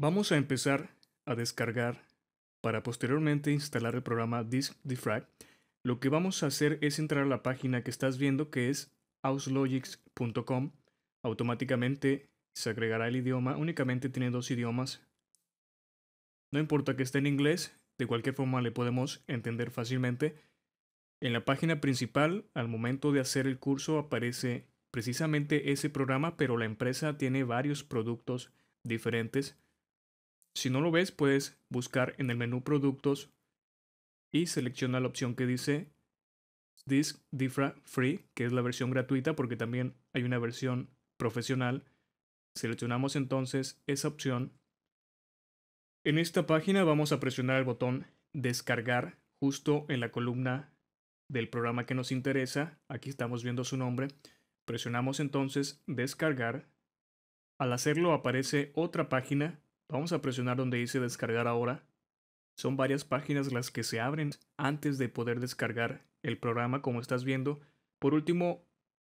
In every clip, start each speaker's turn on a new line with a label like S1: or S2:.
S1: Vamos a empezar a descargar para posteriormente instalar el programa Disk Defrag. Lo que vamos a hacer es entrar a la página que estás viendo, que es auslogix.com. Automáticamente se agregará el idioma. Únicamente tiene dos idiomas. No importa que esté en inglés, de cualquier forma le podemos entender fácilmente. En la página principal, al momento de hacer el curso, aparece precisamente ese programa, pero la empresa tiene varios productos diferentes. Si no lo ves, puedes buscar en el menú Productos y selecciona la opción que dice Disk Diffra Free, que es la versión gratuita, porque también hay una versión profesional. Seleccionamos entonces esa opción. En esta página vamos a presionar el botón Descargar justo en la columna del programa que nos interesa. Aquí estamos viendo su nombre. Presionamos entonces Descargar. Al hacerlo aparece otra página. Vamos a presionar donde dice Descargar ahora. Son varias páginas las que se abren antes de poder descargar el programa, como estás viendo. Por último,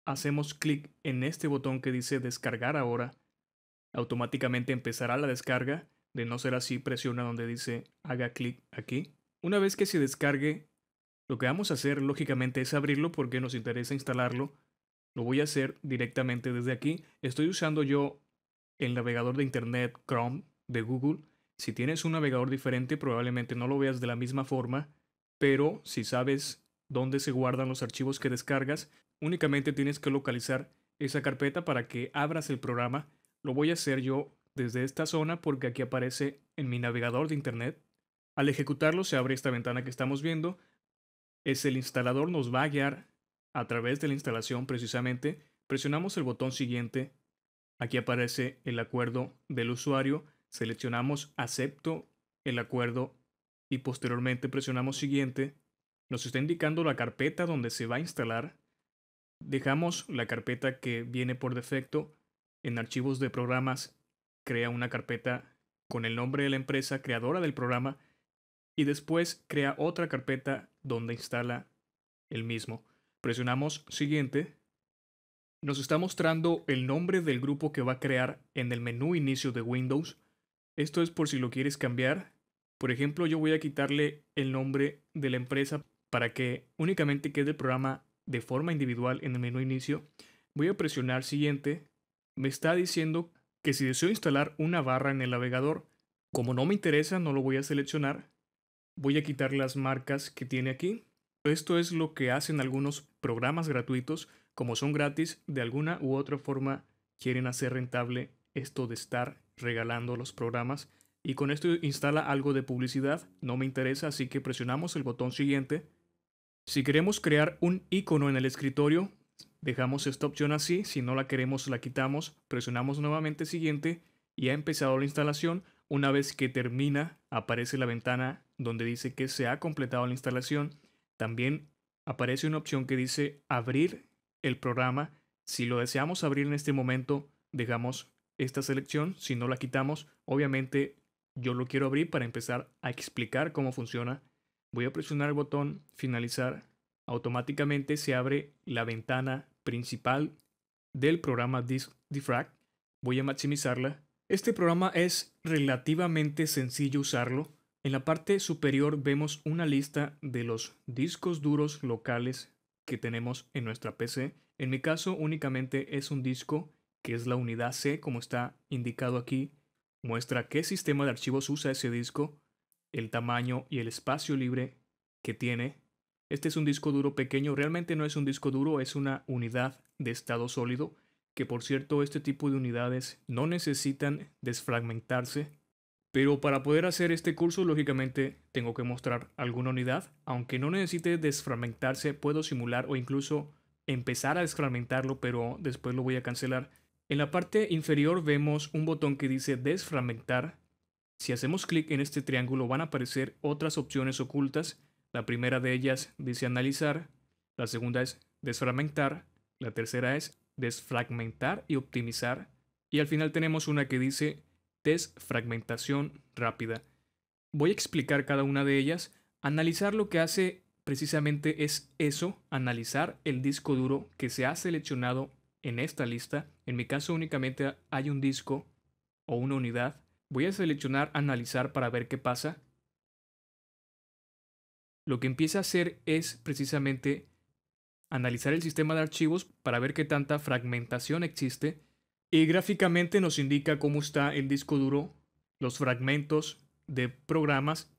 S1: hacemos clic en este botón que dice Descargar ahora. Automáticamente empezará la descarga. De no ser así, presiona donde dice Haga clic aquí. Una vez que se descargue, lo que vamos a hacer lógicamente es abrirlo porque nos interesa instalarlo. Lo voy a hacer directamente desde aquí. Estoy usando yo el navegador de internet Chrome de Google. Si tienes un navegador diferente, probablemente no lo veas de la misma forma, pero si sabes dónde se guardan los archivos que descargas, únicamente tienes que localizar esa carpeta para que abras el programa. Lo voy a hacer yo desde esta zona porque aquí aparece en mi navegador de internet. Al ejecutarlo se abre esta ventana que estamos viendo. Es el instalador, nos va a guiar a través de la instalación precisamente. Presionamos el botón siguiente. Aquí aparece el acuerdo del usuario, seleccionamos acepto el acuerdo y posteriormente presionamos siguiente. Nos está indicando la carpeta donde se va a instalar. Dejamos la carpeta que viene por defecto. En archivos de programas crea una carpeta con el nombre de la empresa creadora del programa y después crea otra carpeta donde instala el mismo. Presionamos siguiente. Nos está mostrando el nombre del grupo que va a crear en el menú inicio de Windows. Esto es por si lo quieres cambiar. Por ejemplo, yo voy a quitarle el nombre de la empresa para que únicamente quede el programa de forma individual en el menú inicio. Voy a presionar siguiente. Me está diciendo que si deseo instalar una barra en el navegador, como no me interesa, no lo voy a seleccionar. Voy a quitar las marcas que tiene aquí. Esto es lo que hacen algunos programas gratuitos. Como son gratis, de alguna u otra forma quieren hacer rentable esto de estar regalando los programas. Y con esto instala algo de publicidad. No me interesa, así que presionamos el botón siguiente. Si queremos crear un icono en el escritorio, dejamos esta opción así. Si no la queremos, la quitamos. Presionamos nuevamente siguiente y ha empezado la instalación. Una vez que termina, aparece la ventana donde dice que se ha completado la instalación. También aparece una opción que dice abrir el programa. Si lo deseamos abrir en este momento, dejamos esta selección. Si no la quitamos, obviamente yo lo quiero abrir para empezar a explicar cómo funciona. Voy a presionar el botón finalizar. Automáticamente se abre la ventana principal del programa Disk Defrag. Voy a maximizarla. Este programa es relativamente sencillo usarlo. En la parte superior vemos una lista de los discos duros locales que tenemos en nuestra PC. En mi caso únicamente es un disco que es la unidad C, como está indicado aquí. Muestra qué sistema de archivos usa ese disco, el tamaño y el espacio libre que tiene. Este es un disco duro pequeño, realmente no es un disco duro, es una unidad de estado sólido, que por cierto este tipo de unidades no necesitan desfragmentarse. Pero para poder hacer este curso, lógicamente tengo que mostrar alguna unidad. Aunque no necesite desfragmentarse, puedo simular o incluso empezar a desfragmentarlo, pero después lo voy a cancelar. En la parte inferior vemos un botón que dice desfragmentar. Si hacemos clic en este triángulo van a aparecer otras opciones ocultas. La primera de ellas dice analizar, la segunda es desfragmentar, la tercera es desfragmentar y optimizar, y al final tenemos una que dice desfragmentación rápida. Voy a explicar cada una de ellas. Analizar lo que hace precisamente es eso, analizar el disco duro que se ha seleccionado en esta lista. En mi caso únicamente hay un disco o una unidad. Voy a seleccionar analizar para ver qué pasa. Lo que empieza a hacer es precisamente analizar el sistema de archivos para ver qué tanta fragmentación existe y gráficamente nos indica cómo está el disco duro, los fragmentos de programas,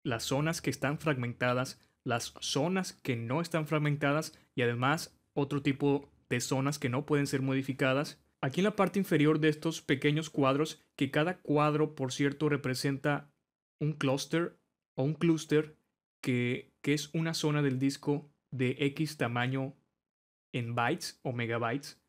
S1: las zonas que están fragmentadas, las zonas que no están fragmentadas y además otro tipo de zonas que no pueden ser modificadas. Aquí en la parte inferior de estos pequeños cuadros, que cada cuadro por cierto representa un clúster o un clúster que es una zona del disco de X tamaño en bytes o megabytes.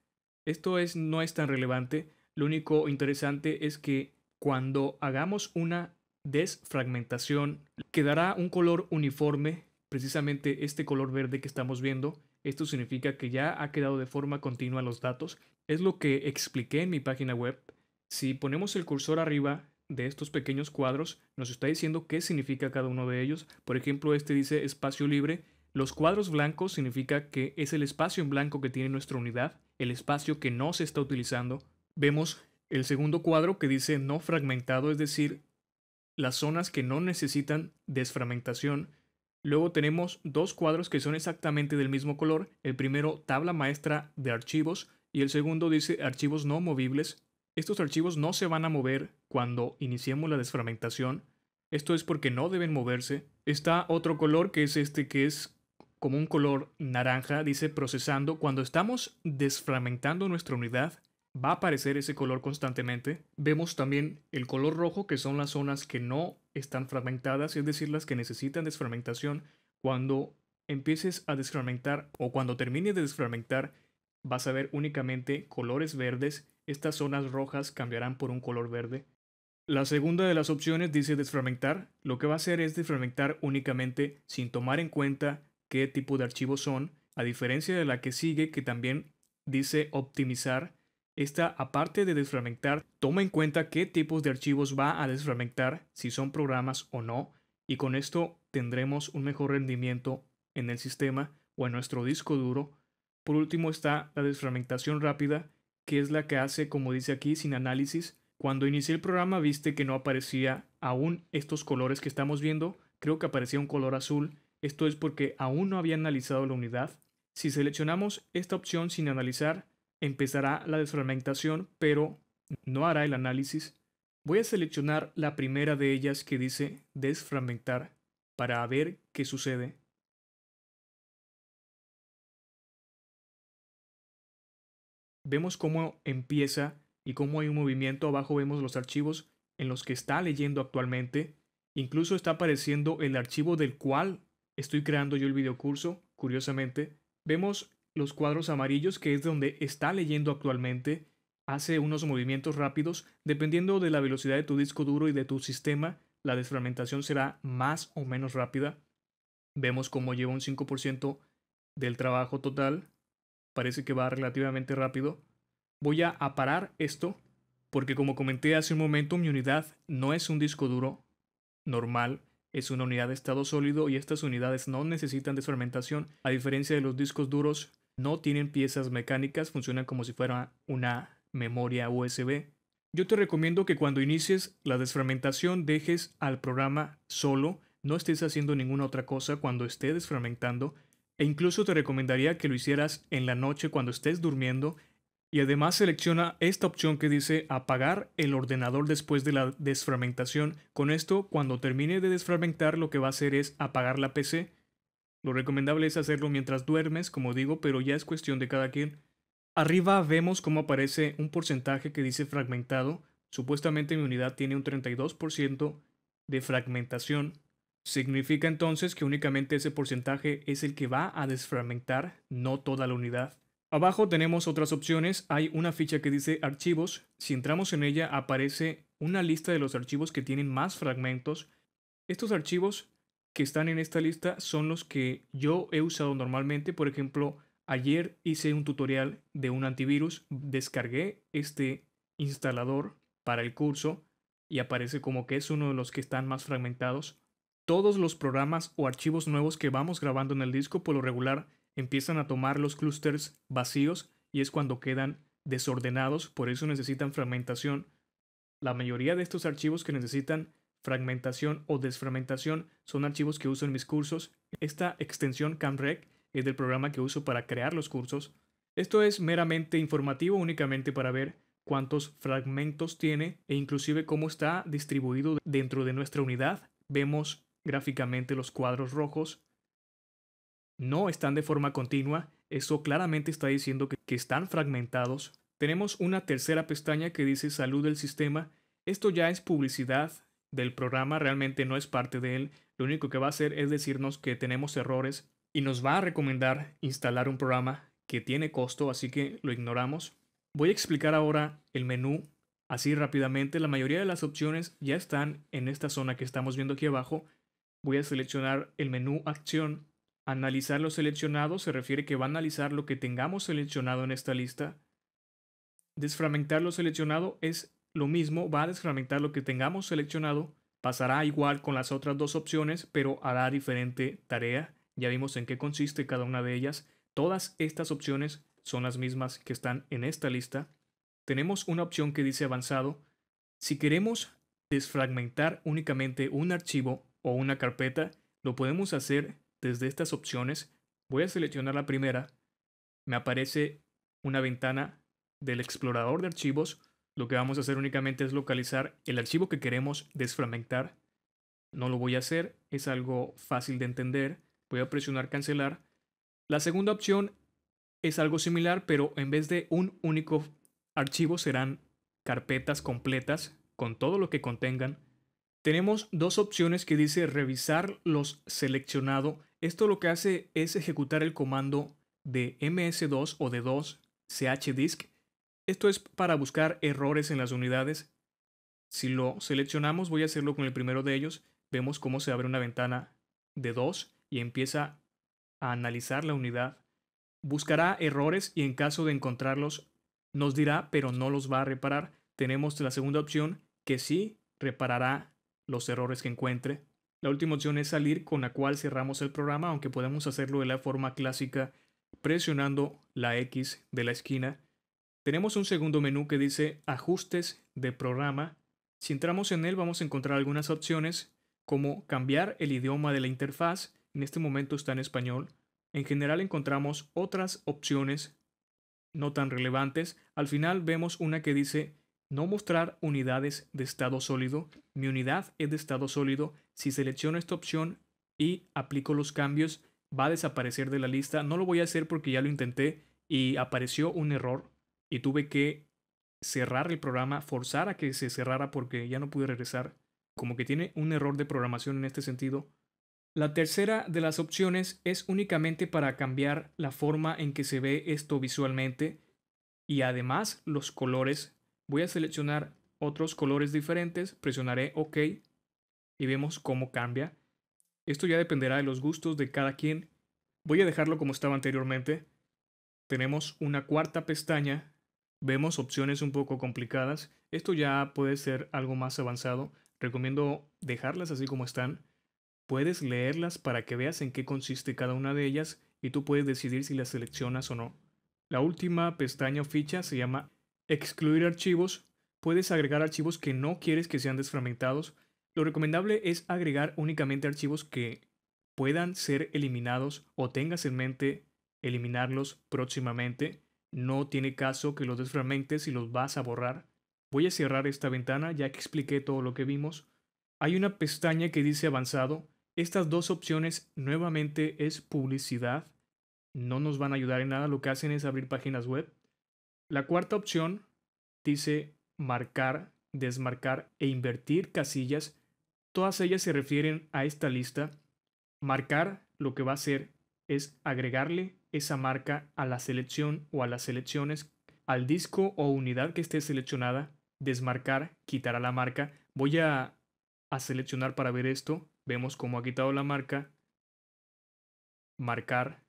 S1: No es tan relevante. Lo único interesante es que cuando hagamos una desfragmentación, quedará un color uniforme, precisamente este color verde que estamos viendo. Esto significa que ya ha quedado de forma continua los datos. Es lo que expliqué en mi página web. Si ponemos el cursor arriba de estos pequeños cuadros, nos está diciendo qué significa cada uno de ellos. Por ejemplo, este dice espacio libre. Los cuadros blancos significa que es el espacio en blanco que tiene nuestra unidad, el espacio que no se está utilizando. Vemos el segundo cuadro que dice no fragmentado, es decir, las zonas que no necesitan desfragmentación. Luego tenemos dos cuadros que son exactamente del mismo color. El primero, tabla maestra de archivos, y el segundo dice archivos no movibles. Estos archivos no se van a mover cuando iniciemos la desfragmentación. Esto es porque no deben moverse. Está otro color que es este, que es como un color naranja, dice procesando. Cuando estamos desfragmentando nuestra unidad, va a aparecer ese color constantemente. Vemos también el color rojo, que son las zonas que no están fragmentadas, es decir, las que necesitan desfragmentación. Cuando empieces a desfragmentar o cuando termines de desfragmentar, vas a ver únicamente colores verdes. Estas zonas rojas cambiarán por un color verde. La segunda de las opciones dice desfragmentar. Lo que va a hacer es desfragmentar únicamente sin tomar en cuenta qué tipo de archivos son, a diferencia de la que sigue, que también dice optimizar. Esta, aparte de desfragmentar, toma en cuenta qué tipos de archivos va a desfragmentar, si son programas o no, y con esto tendremos un mejor rendimiento en el sistema o en nuestro disco duro. Por último está la desfragmentación rápida, que es la que hace, como dice aquí, sin análisis. Cuando inicié el programa viste que no aparecía aún estos colores que estamos viendo, creo que aparecía un color azul. Esto es porque aún no había analizado la unidad. Si seleccionamos esta opción sin analizar, empezará la desfragmentación, pero no hará el análisis. Voy a seleccionar la primera de ellas que dice desfragmentar para ver qué sucede. Vemos cómo empieza y cómo hay un movimiento. Abajo vemos los archivos en los que está leyendo actualmente. Incluso está apareciendo el archivo del cual estoy creando yo el videocurso, curiosamente. Vemos los cuadros amarillos, que es donde está leyendo actualmente. Hace unos movimientos rápidos. Dependiendo de la velocidad de tu disco duro y de tu sistema, la desfragmentación será más o menos rápida. Vemos cómo lleva un 5% del trabajo total. Parece que va relativamente rápido. Voy a parar esto porque, como comenté hace un momento, mi unidad no es un disco duro normal, es una unidad de estado sólido y estas unidades no necesitan desfragmentación. A diferencia de los discos duros, no tienen piezas mecánicas, funcionan como si fuera una memoria USB. Yo te recomiendo que cuando inicies la desfragmentación dejes al programa solo, no estés haciendo ninguna otra cosa cuando esté desfragmentando, e incluso te recomendaría que lo hicieras en la noche cuando estés durmiendo. Y además selecciona esta opción que dice apagar el ordenador después de la desfragmentación. Con esto, cuando termine de desfragmentar, lo que va a hacer es apagar la PC. Lo recomendable es hacerlo mientras duermes, como digo, pero ya es cuestión de cada quien. Arriba vemos cómo aparece un porcentaje que dice fragmentado. Supuestamente mi unidad tiene un 32% de fragmentación. Significa entonces que únicamente ese porcentaje es el que va a desfragmentar, no toda la unidad. Abajo tenemos otras opciones. Hay una ficha que dice archivos. Si entramos en ella aparece una lista de los archivos que tienen más fragmentos. Estos archivos que están en esta lista son los que yo he usado normalmente. Por ejemplo, ayer hice un tutorial de un antivirus. Descargué este instalador para el curso y aparece como que es uno de los que están más fragmentados. Todos los programas o archivos nuevos que vamos grabando en el disco por lo regular empiezan a tomar los clústeres vacíos y es cuando quedan desordenados, por eso necesitan fragmentación. La mayoría de estos archivos que necesitan fragmentación o desfragmentación son archivos que uso en mis cursos. Esta extensión CamRec es del programa que uso para crear los cursos. Esto es meramente informativo, únicamente para ver cuántos fragmentos tiene e inclusive cómo está distribuido dentro de nuestra unidad. Vemos gráficamente los cuadros rojos. No están de forma continua. Eso claramente está diciendo que están fragmentados. Tenemos una tercera pestaña que dice salud del sistema. Esto ya es publicidad del programa, realmente no es parte de él. Lo único que va a hacer es decirnos que tenemos errores y nos va a recomendar instalar un programa que tiene costo, así que lo ignoramos. Voy a explicar ahora el menú así rápidamente. La mayoría de las opciones ya están en esta zona que estamos viendo aquí abajo. Voy a seleccionar el menú acción. Analizar lo seleccionado se refiere que va a analizar lo que tengamos seleccionado en esta lista. Desfragmentar lo seleccionado es lo mismo, va a desfragmentar lo que tengamos seleccionado. Pasará igual con las otras dos opciones, pero hará diferente tarea. Ya vimos en qué consiste cada una de ellas. Todas estas opciones son las mismas que están en esta lista. Tenemos una opción que dice avanzado. Si queremos desfragmentar únicamente un archivo o una carpeta, lo podemos hacer desde estas opciones. Voy a seleccionar la primera. Me aparece una ventana del explorador de archivos. Lo que vamos a hacer únicamente es localizar el archivo que queremos desfragmentar. No lo voy a hacer, es algo fácil de entender. Voy a presionar cancelar. La segunda opción es algo similar, pero en vez de un único archivo serán carpetas completas con todo lo que contengan. Tenemos dos opciones que dice revisar los seleccionado. Esto lo que hace es ejecutar el comando de ms2 o de 2 chdisk. Esto es para buscar errores en las unidades. Si lo seleccionamos, voy a hacerlo con el primero de ellos. Vemos cómo se abre una ventana de 2 y empieza a analizar la unidad. Buscará errores y en caso de encontrarlos nos dirá, pero no los va a reparar. Tenemos la segunda opción que sí reparará los errores que encuentre. La última opción es salir, con la cual cerramos el programa, aunque podemos hacerlo de la forma clásica presionando la X de la esquina. Tenemos un segundo menú que dice ajustes de programa. Si entramos en él vamos a encontrar algunas opciones como cambiar el idioma de la interfaz. En este momento está en español. En general encontramos otras opciones no tan relevantes. Al final vemos una que dice no mostrar unidades de estado sólido. Mi unidad es de estado sólido. Si selecciono esta opción y aplico los cambios, va a desaparecer de la lista. No lo voy a hacer porque ya lo intenté y apareció un error y tuve que cerrar el programa, forzar a que se cerrara porque ya no pude regresar. Como que tiene un error de programación en este sentido. La tercera de las opciones es únicamente para cambiar la forma en que se ve esto visualmente y además los colores. Voy a seleccionar otros colores diferentes, presionaré OK y vemos cómo cambia. Esto ya dependerá de los gustos de cada quien. Voy a dejarlo como estaba anteriormente. Tenemos una cuarta pestaña. Vemos opciones un poco complicadas. Esto ya puede ser algo más avanzado. Recomiendo dejarlas así como están. Puedes leerlas para que veas en qué consiste cada una de ellas y tú puedes decidir si las seleccionas o no. La última pestaña o ficha se llama excluir archivos. Puedes agregar archivos que no quieres que sean desfragmentados. Lo recomendable es agregar únicamente archivos que puedan ser eliminados o tengas en mente eliminarlos próximamente. No tiene caso que los desfragmentes si los vas a borrar. Voy a cerrar esta ventana ya que expliqué todo lo que vimos. Hay una pestaña que dice avanzado. Estas dos opciones nuevamente es publicidad. No nos van a ayudar en nada. Lo que hacen es abrir páginas web. La cuarta opción dice marcar, desmarcar e invertir casillas. Todas ellas se refieren a esta lista. Marcar lo que va a hacer es agregarle esa marca a la selección o a las selecciones, al disco o unidad que esté seleccionada. Desmarcar quitará la marca. Voy a seleccionar para ver esto. Vemos cómo ha quitado la marca. Marcar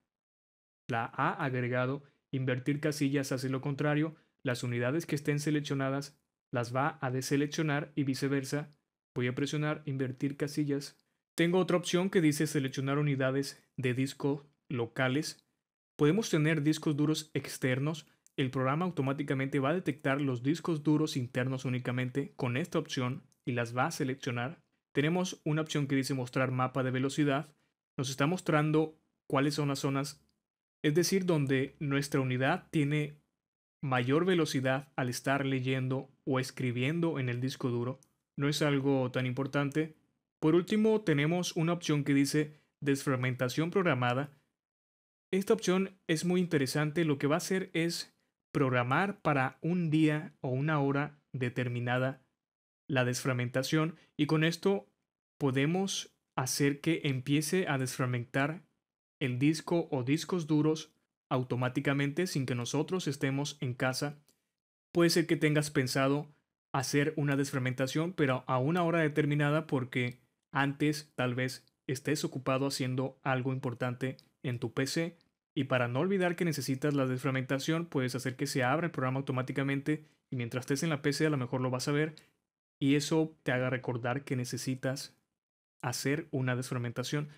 S1: la ha agregado. Invertir casillas hace lo contrario. Las unidades que estén seleccionadas las va a deseleccionar y viceversa. Voy a presionar invertir casillas. Tengo otra opción que dice seleccionar unidades de disco locales. Podemos tener discos duros externos. el programa automáticamente va a detectar los discos duros internos únicamente con esta opción y las va a seleccionar. Tenemos una opción que dice mostrar mapa de velocidad. Nos está mostrando cuáles son las zonas, es decir, donde nuestra unidad tiene mayor velocidad al estar leyendo o escribiendo en el disco duro. No es algo tan importante. Por último, tenemos una opción que dice desfragmentación programada. Esta opción es muy interesante. Lo que va a hacer es programar para un día o una hora determinada la desfragmentación, y con esto podemos hacer que empiece a desfragmentar el disco o discos duros automáticamente sin que nosotros estemos en casa. Puede ser que tengas pensado hacer una desfragmentación, pero a una hora determinada porque antes tal vez estés ocupado haciendo algo importante en tu PC, y para no olvidar que necesitas la desfragmentación puedes hacer que se abra el programa automáticamente y mientras estés en la PC a lo mejor lo vas a ver y eso te haga recordar que necesitas hacer una desfragmentación.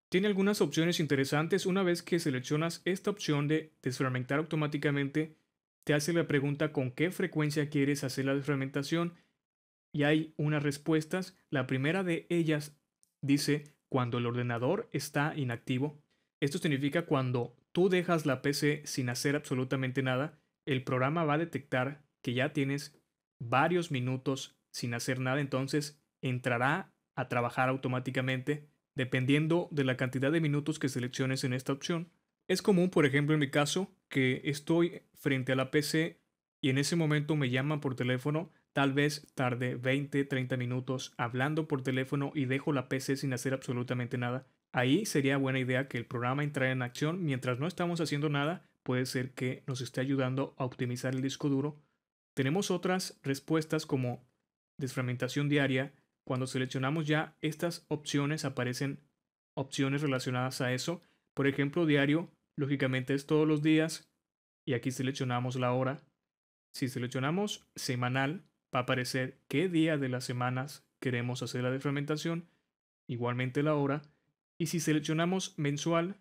S1: Tiene algunas opciones interesantes. Una vez que seleccionas esta opción de desfragmentar automáticamente, te hace la pregunta con qué frecuencia quieres hacer la desfragmentación y hay unas respuestas. La primera de ellas dice cuando el ordenador está inactivo. Esto significa cuando tú dejas la PC sin hacer absolutamente nada, el programa va a detectar que ya tienes varios minutos sin hacer nada, entonces entrará a trabajar automáticamente dependiendo de la cantidad de minutos que selecciones en esta opción. Es común, por ejemplo, en mi caso, que estoy frente a la PC y en ese momento me llaman por teléfono. Tal vez tarde 20, 30 minutos hablando por teléfono y dejo la PC sin hacer absolutamente nada. Ahí sería buena idea que el programa entrara en acción. Mientras no estamos haciendo nada, puede ser que nos esté ayudando a optimizar el disco duro. Tenemos otras respuestas como desfragmentación diaria. Cuando seleccionamos ya estas opciones aparecen opciones relacionadas a eso. Por ejemplo, diario, lógicamente es todos los días y aquí seleccionamos la hora. Si seleccionamos semanal, va a aparecer qué día de las semanas queremos hacer la desfragmentación, igualmente la hora. Y si seleccionamos mensual,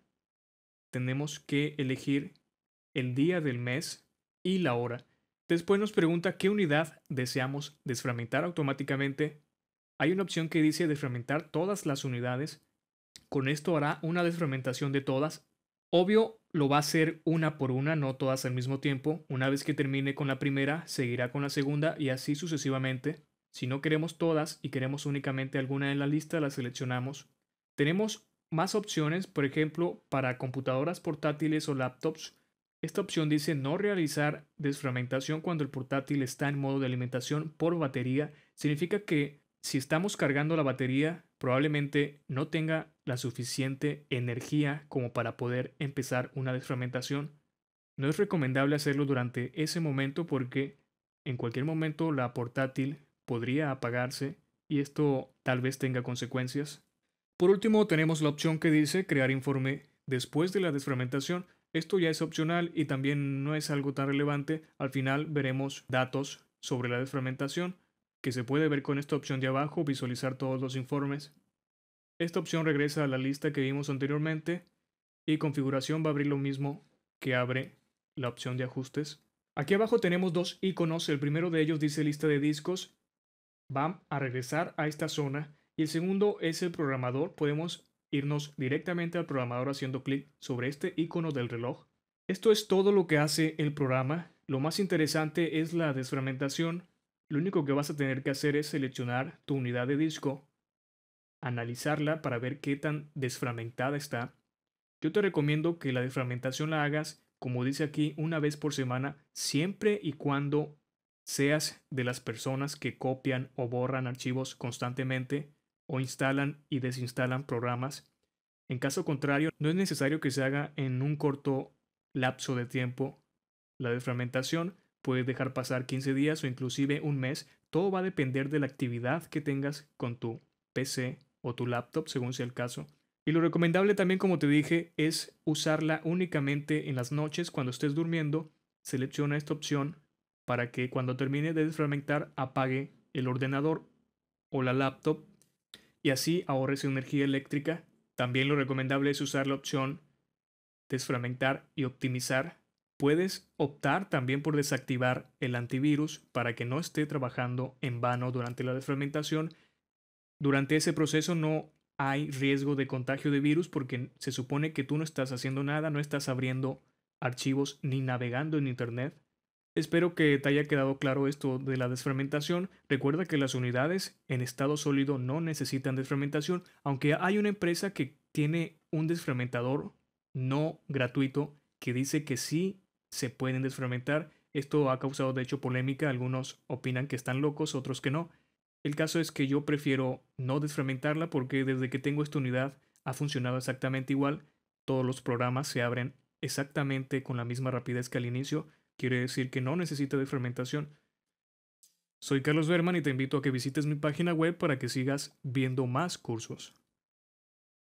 S1: tenemos que elegir el día del mes y la hora. Después nos pregunta qué unidad deseamos desfragmentar automáticamente. Hay una opción que dice desfragmentar todas las unidades. Con esto hará una desfragmentación de todas. Obvio, lo va a hacer una por una, no todas al mismo tiempo. Una vez que termine con la primera, seguirá con la segunda y así sucesivamente. Si no queremos todas y queremos únicamente alguna en la lista, la seleccionamos. Tenemos más opciones, por ejemplo, para computadoras portátiles o laptops. Esta opción dice no realizar desfragmentación cuando el portátil está en modo de alimentación por batería. Significa que si estamos cargando la batería, probablemente no tenga la suficiente energía como para poder empezar una desfragmentación. No es recomendable hacerlo durante ese momento porque en cualquier momento la portátil podría apagarse y esto tal vez tenga consecuencias. Por último, tenemos la opción que dice crear informe después de la desfragmentación. Esto ya es opcional y también no es algo tan relevante. Al final veremos datos sobre la desfragmentación que se puede ver con esta opción de abajo, visualizar todos los informes. Esta opción regresa a la lista que vimos anteriormente y configuración va a abrir lo mismo que abre la opción de ajustes. Aquí abajo tenemos dos iconos. El primero de ellos dice lista de discos. Va a regresar a esta zona y el segundo es el programador. Podemos irnos directamente al programador haciendo clic sobre este icono del reloj. Esto es todo lo que hace el programa. Lo más interesante es la desfragmentación. Lo único que vas a tener que hacer es seleccionar tu unidad de disco, analizarla para ver qué tan desfragmentada está. Yo te recomiendo que la desfragmentación la hagas, como dice aquí, una vez por semana, siempre y cuando seas de las personas que copian o borran archivos constantemente o instalan y desinstalan programas. En caso contrario, no es necesario que se haga en un corto lapso de tiempo. La desfragmentación puede dejar pasar 15 días o inclusive un mes. Todo va a depender de la actividad que tengas con tu PC o tu laptop, según sea el caso. Y lo recomendable también, como te dije, es usarla únicamente en las noches cuando estés durmiendo. Selecciona esta opción para que cuando termine de desfragmentar apague el ordenador o la laptop y así ahorres energía eléctrica. También lo recomendable es usar la opción desfragmentar y optimizar Puedes optar también por desactivar el antivirus para que no esté trabajando en vano durante la desfragmentación. Durante ese proceso no hay riesgo de contagio de virus porque se supone que tú no estás haciendo nada, no estás abriendo archivos ni navegando en Internet. Espero que te haya quedado claro esto de la desfragmentación. Recuerda que las unidades en estado sólido no necesitan desfragmentación, aunque hay una empresa que tiene un desfragmentador no gratuito que dice que sí se pueden desfragmentar. Esto ha causado de hecho polémica, algunos opinan que están locos, otros que no. El caso es que yo prefiero no desfragmentarla porque desde que tengo esta unidad ha funcionado exactamente igual. Todos los programas se abren exactamente con la misma rapidez que al inicio. Quiere decir que no necesita desfragmentación. Soy Carlos Berman y te invito a que visites mi página web para que sigas viendo más cursos.